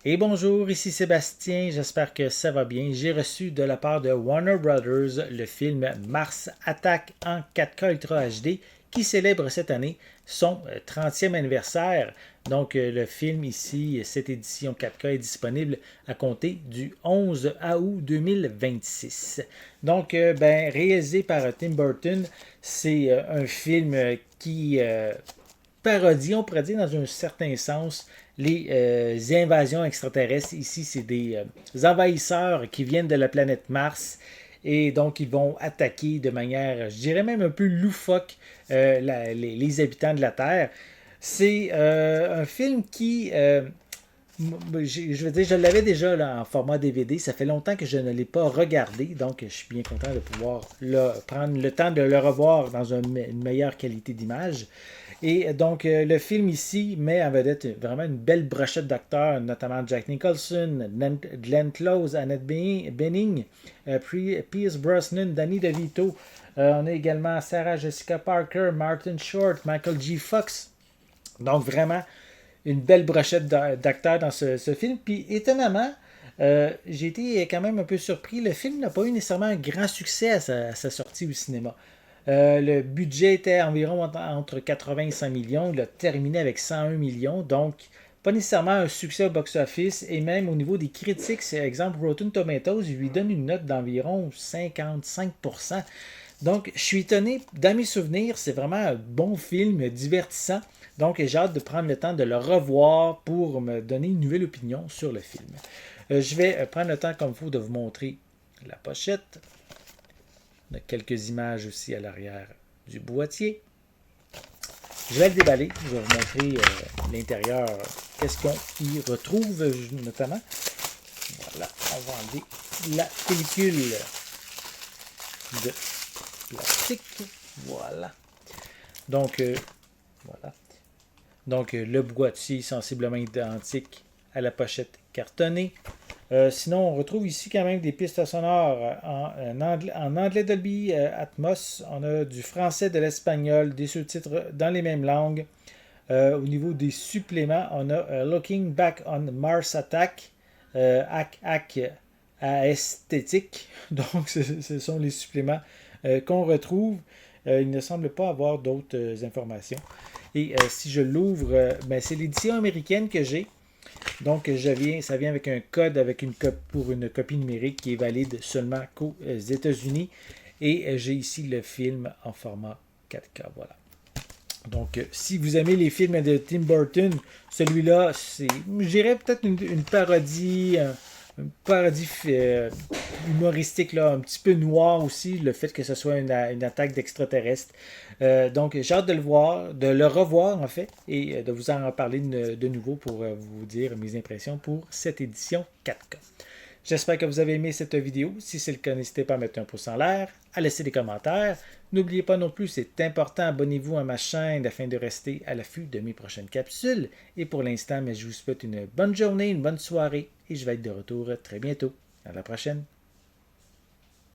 Et bonjour, ici Sébastien, j'espère que ça va bien. J'ai reçu de la part de Warner Brothers le film Mars Attack en 4K Ultra HD qui célèbre cette année son 30e anniversaire. Donc le film ici, cette édition 4K est disponible à compter du 11 août 2026. Donc réalisé par Tim Burton, c'est un film qui parodie, on pourrait dire dans un certain sens, les invasions extraterrestres. Ici, c'est des envahisseurs qui viennent de la planète Mars et donc ils vont attaquer de manière, je dirais même un peu loufoque, les habitants de la Terre. C'est un film qui, je veux dire, je l'avais déjà là, en format DVD. Ça fait longtemps que je ne l'ai pas regardé, donc je suis bien content de pouvoir prendre le temps de le revoir dans une meilleure qualité d'image. Et donc, le film ici met en vedette vraiment une belle brochette d'acteurs, notamment Jack Nicholson, Glenn Close, Annette Bening, Pierce Brosnan, Danny DeVito. On a également Sarah Jessica Parker, Martin Short, Michael G. Fox. Donc, vraiment, une belle brochette d'acteurs dans ce film. Puis, étonnamment, j'ai été quand même un peu surpris. Le film n'a pas eu nécessairement un grand succès à sa sortie au cinéma. Le budget était environ entre 80 et 100 millions. Il a terminé avec 101 millions. Donc, pas nécessairement un succès au box-office. Et même au niveau des critiques, c'est exemple Rotten Tomatoes, il lui donne une note d'environ 55%. Donc, je suis étonné. Dans mes souvenirs, c'est vraiment un bon film, divertissant. Donc, j'ai hâte de prendre le temps de le revoir pour me donner une nouvelle opinion sur le film. Je vais prendre le temps, comme il faut, de vous montrer la pochette. On a quelques images aussi à l'arrière du boîtier. Je vais le déballer. Je vais vous montrer l'intérieur. Qu'est-ce qu'on y retrouve notamment. Voilà, on va enlever la pellicule de plastique. Voilà. Donc, voilà. Donc, le boîtier sensiblement identique à la pochette cartonnée. Sinon, on retrouve ici quand même des pistes sonores en anglais Dolby Atmos. On a du français, de l'espagnol, des sous-titres dans les mêmes langues. Au niveau des suppléments, on a Looking Back on Mars Attack, Hack Esthétique. Donc, ce sont les suppléments qu'on retrouve. Il ne semble pas avoir d'autres informations. Et si je l'ouvre, c'est l'édition américaine que j'ai. Donc, ça vient avec un code pour une copie numérique qui est valide seulement qu'aux États-Unis. Et j'ai ici le film en format 4K. Voilà. Donc, si vous aimez les films de Tim Burton, celui-là, c'est, je dirais peut-être une parodie, une parodie humoristique, là, un petit peu noir aussi, le fait que ce soit une attaque d'extraterrestres. Donc, j'ai hâte de le voir, de le revoir en fait, et de vous en parler de nouveau pour vous dire mes impressions pour cette édition 4K. J'espère que vous avez aimé cette vidéo. Si c'est le cas, n'hésitez pas à mettre un pouce en l'air, à laisser des commentaires. N'oubliez pas non plus, c'est important, abonnez-vous à ma chaîne afin de rester à l'affût de mes prochaines capsules. Et pour l'instant, je vous souhaite une bonne journée, une bonne soirée et je vais être de retour très bientôt. À la prochaine.